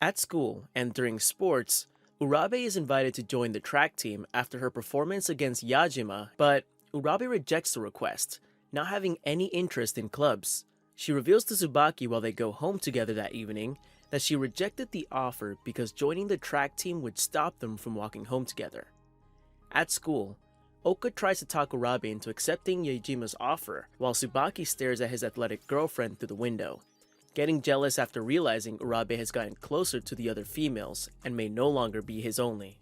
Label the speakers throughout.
Speaker 1: At school and during sports, Urabe is invited to join the track team after her performance against Yajima, but Urabe rejects the request, not having any interest in clubs. She reveals to Tsubaki while they go home together that evening that she rejected the offer because joining the track team would stop them from walking home together. At school, Oka tries to talk Urabe into accepting Yajima's offer while Tsubaki stares at his athletic girlfriend through the window, getting jealous after realizing Urabe has gotten closer to the other females and may no longer be his only.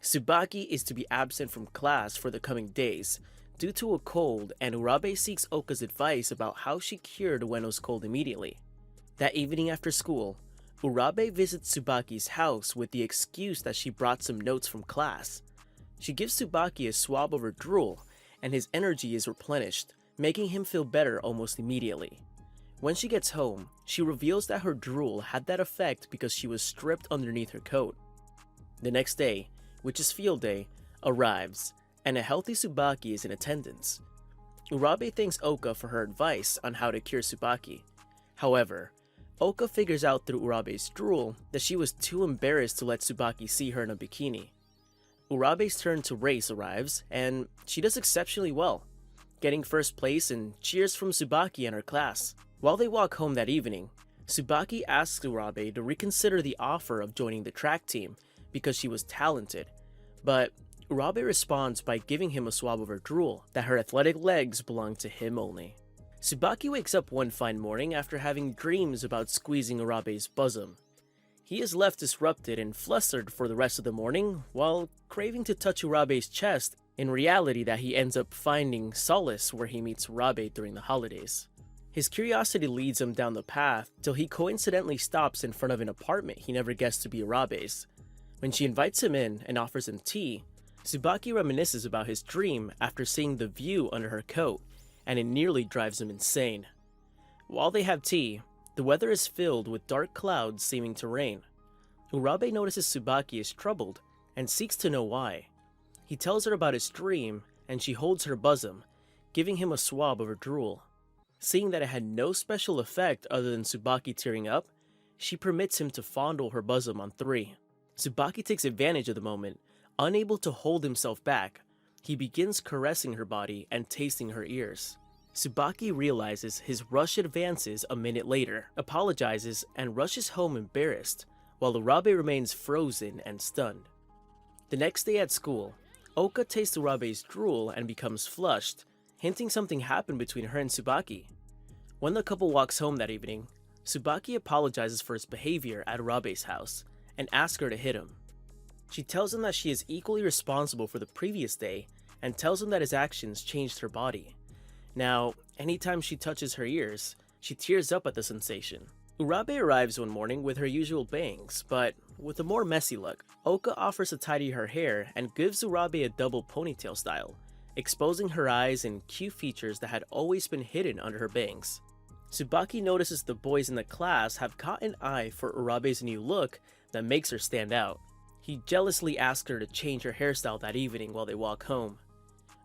Speaker 1: Tsubaki is to be absent from class for the coming days due to a cold, and Urabe seeks Oka's advice about how she cured Ueno's cold immediately. That evening after school, Urabe visits Tsubaki's house with the excuse that she brought some notes from class. She gives Tsubaki a swab of her drool, and his energy is replenished, making him feel better almost immediately. When she gets home, she reveals that her drool had that effect because she was stripped underneath her coat. The next day, which is field day, arrives, and a healthy Tsubaki is in attendance. Urabe thanks Oka for her advice on how to cure Tsubaki. However, Oka figures out through Urabe's drool that she was too embarrassed to let Tsubaki see her in a bikini. Urabe's turn to race arrives, and she does exceptionally well, getting first place and cheers from Tsubaki and her class. While they walk home that evening, Tsubaki asks Urabe to reconsider the offer of joining the track team because she was talented, but Urabe responds by giving him a swab of her drool that her athletic legs belong to him only. Tsubaki wakes up one fine morning after having dreams about squeezing Urabe's bosom. He is left disrupted and flustered for the rest of the morning while craving to touch Urabe's chest, in reality that he ends up finding solace where he meets Urabe during the holidays. His curiosity leads him down the path till he coincidentally stops in front of an apartment he never guessed to be Urabe's. When she invites him in and offers him tea, Tsubaki reminisces about his dream after seeing the view under her coat, and it nearly drives him insane. While they have tea, the weather is filled with dark clouds seeming to rain. Urabe notices Tsubaki is troubled and seeks to know why. He tells her about his dream, and she holds her bosom, giving him a swab of her drool. Seeing that it had no special effect other than Tsubaki tearing up, she permits him to fondle her bosom on 3. Tsubaki takes advantage of the moment. Unable to hold himself back, he begins caressing her body and tasting her ears. Tsubaki realizes his rush advances a minute later, apologizes, and rushes home embarrassed, while Urabe remains frozen and stunned. The next day at school, Oka tastes Urabe's drool and becomes flushed, hinting something happened between her and Tsubaki. When the couple walks home that evening, Tsubaki apologizes for his behavior at Urabe's house and asks her to hit him. She tells him that she is equally responsible for the previous day and tells him that his actions changed her body. Now, anytime she touches her ears, she tears up at the sensation. Urabe arrives one morning with her usual bangs, but with a more messy look. Oka offers to tidy her hair and gives Urabe a double ponytail style, exposing her eyes and cute features that had always been hidden under her bangs. Tsubaki notices the boys in the class have caught an eye for Urabe's new look that makes her stand out. He jealously asks her to change her hairstyle that evening while they walk home.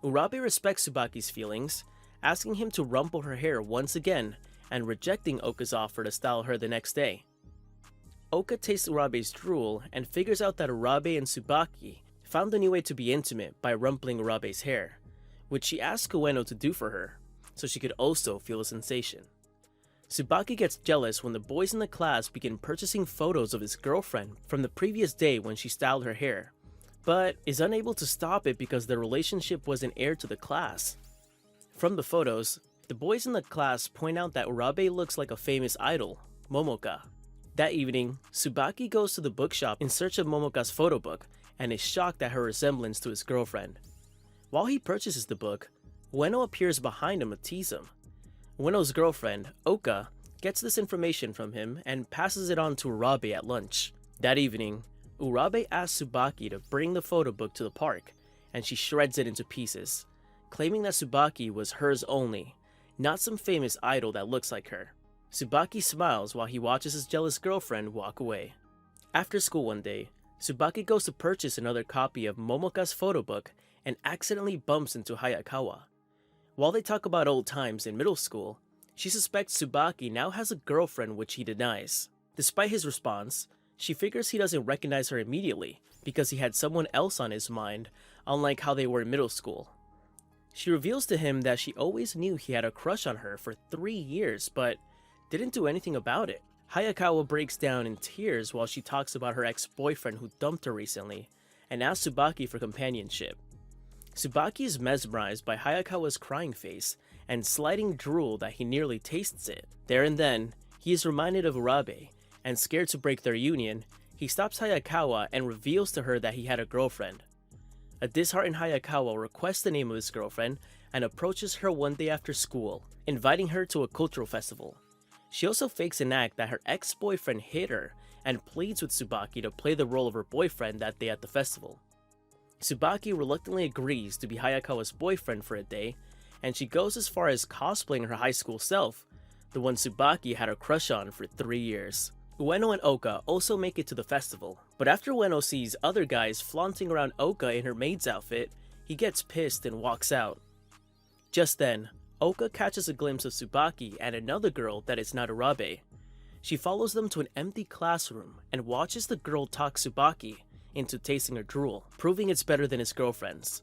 Speaker 1: Urabe respects Tsubaki's feelings, asking him to rumple her hair once again and rejecting Oka's offer to style her the next day. Oka tastes Urabe's drool and figures out that Urabe and Tsubaki found a new way to be intimate by rumpling Urabe's hair, which she asks Ueno to do for her, so she could also feel a sensation. Tsubaki gets jealous when the boys in the class begin purchasing photos of his girlfriend from the previous day when she styled her hair, but is unable to stop it because their relationship wasn't aired to the class. From the photos, the boys in the class point out that Urabe looks like a famous idol, Momoka. That evening, Tsubaki goes to the bookshop in search of Momoka's photo book and is shocked at her resemblance to his girlfriend. While he purchases the book, Ueno appears behind him to tease him. Ueno's girlfriend, Oka, gets this information from him and passes it on to Urabe at lunch. That evening, Urabe asks Tsubaki to bring the photo book to the park, and she shreds it into pieces, claiming that Tsubaki was hers only, not some famous idol that looks like her. Tsubaki smiles while he watches his jealous girlfriend walk away. After school one day, Tsubaki goes to purchase another copy of Momoka's photo book and accidentally bumps into Hayakawa. While they talk about old times in middle school, she suspects Tsubaki now has a girlfriend which he denies. Despite his response, She figures he doesn't recognize her immediately because he had someone else on his mind, unlike how they were in middle school. She reveals to him that she always knew he had a crush on her for 3 years, but didn't do anything about it. Hayakawa breaks down in tears while she talks about her ex-boyfriend who dumped her recently, and asks Tsubaki for companionship. Tsubaki is mesmerized by Hayakawa's crying face and sliding drool that he nearly tastes it. There and then, he is reminded of Urabe, and scared to break their union, he stops Hayakawa and reveals to her that he had a girlfriend. A disheartened Hayakawa requests the name of his girlfriend and approaches her one day after school, inviting her to a cultural festival. She also fakes an act that her ex-boyfriend hit her and pleads with Tsubaki to play the role of her boyfriend that day at the festival. Tsubaki reluctantly agrees to be Hayakawa's boyfriend for a day, and she goes as far as cosplaying her high school self, the one Tsubaki had a crush on for 3 years. Ueno and Oka also make it to the festival, but after Ueno sees other guys flaunting around Oka in her maid's outfit, he gets pissed and walks out. Just then, Oka catches a glimpse of Tsubaki and another girl that is not Urabe. She follows them to an empty classroom and watches the girl talk Tsubaki into tasting her drool, proving it's better than his girlfriend's.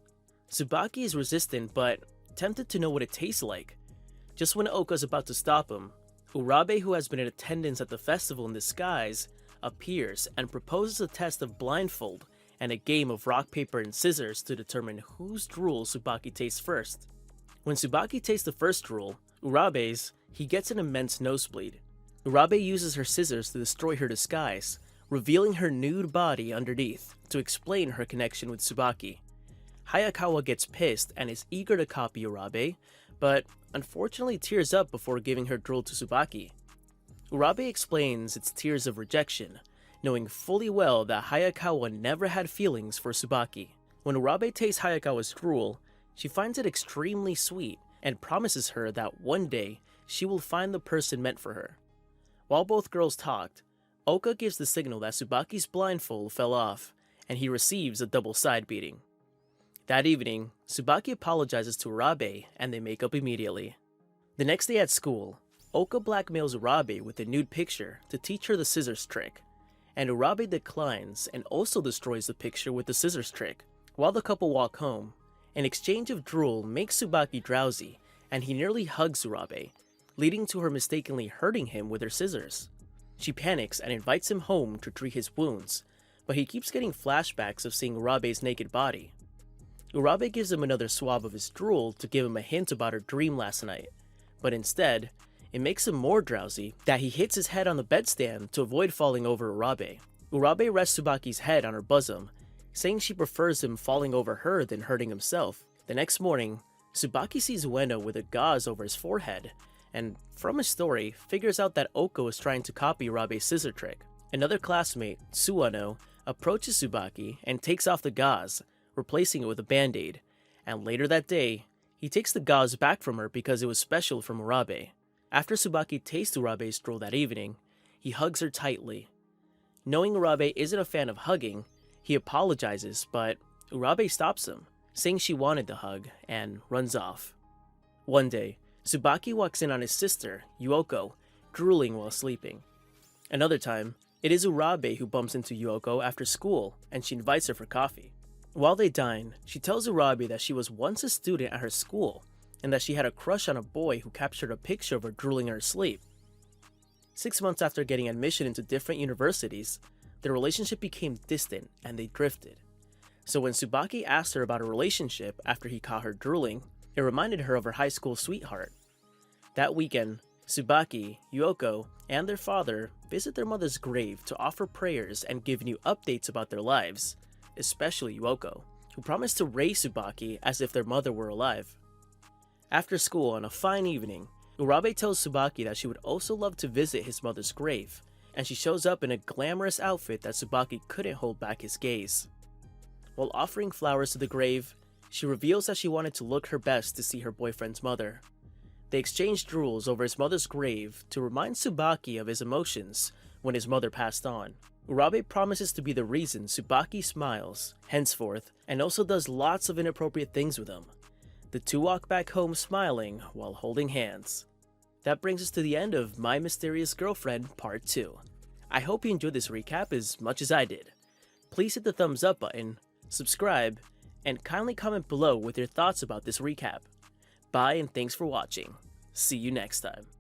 Speaker 1: Tsubaki is resistant but tempted to know what it tastes like. Just when Oka's about to stop him, Urabe, who has been in attendance at the festival in disguise, appears and proposes a test of blindfold and a game of rock, paper, and scissors to determine whose drool Tsubaki tastes first. When Tsubaki tastes the first drool, Urabe's, he gets an immense nosebleed. Urabe uses her scissors to destroy her disguise, revealing her nude body underneath to explain her connection with Tsubaki. Hayakawa gets pissed and is eager to copy Urabe, but unfortunately tears up before giving her drool to Tsubaki. Urabe explains it's tears of rejection, knowing fully well that Hayakawa never had feelings for Tsubaki. When Urabe tastes Hayakawa's drool, she finds it extremely sweet and promises her that one day she will find the person meant for her. While both girls talked, Oka gives the signal that Tsubaki's blindfold fell off, and he receives a double side beating. That evening, Tsubaki apologizes to Urabe and they make up immediately. The next day at school, Oka blackmails Urabe with a nude picture to teach her the scissors trick, and Urabe declines and also destroys the picture with the scissors trick. While the couple walk home, an exchange of drool makes Tsubaki drowsy and he nearly hugs Urabe, leading to her mistakenly hurting him with her scissors. She panics and invites him home to treat his wounds, but he keeps getting flashbacks of seeing Urabe's naked body. Urabe gives him another swab of his drool to give him a hint about her dream last night, but instead, it makes him more drowsy that he hits his head on the bedstand to avoid falling over Urabe. Urabe rests Tsubaki's head on her bosom, saying she prefers him falling over her than hurting himself. The next morning, Tsubaki sees Ueno with a gauze over his forehead, and from his story, figures out that Oko is trying to copy Urabe's scissor trick. Another classmate, Suwano, approaches Tsubaki and takes off the gauze, replacing it with a band-aid, and later that day, he takes the gauze back from her because it was special from Urabe. After Tsubaki tastes Urabe's drool that evening, he hugs her tightly. Knowing Urabe isn't a fan of hugging, he apologizes, but Urabe stops him, saying she wanted the hug, and runs off. One day, Tsubaki walks in on his sister, Yuoko, drooling while sleeping. Another time, it is Urabe who bumps into Yuoko after school, and she invites her for coffee. While they dine, she tells Urabe that she was once a student at her school, and that she had a crush on a boy who captured a picture of her drooling in her sleep. 6 months after getting admission into different universities, their relationship became distant and they drifted. So when Tsubaki asked her about a relationship after he caught her drooling, it reminded her of her high school sweetheart. That weekend, Tsubaki, Yuoko, and their father visit their mother's grave to offer prayers and give new updates about their lives, especially Yuoko, who promised to raise Tsubaki as if their mother were alive. After school on a fine evening, Urabe tells Tsubaki that she would also love to visit his mother's grave, and she shows up in a glamorous outfit that Tsubaki couldn't hold back his gaze. While offering flowers to the grave, she reveals that she wanted to look her best to see her boyfriend's mother. They exchange drools over his mother's grave to remind Tsubaki of his emotions when his mother passed on. Urabe promises to be the reason Tsubaki smiles, henceforth, and also does lots of inappropriate things with him. The two walk back home smiling while holding hands. That brings us to the end of My Mysterious Girlfriend Part 2. I hope you enjoyed this recap as much as I did. Please hit the thumbs up button, subscribe, and kindly comment below with your thoughts about this recap. Bye and thanks for watching. See you next time.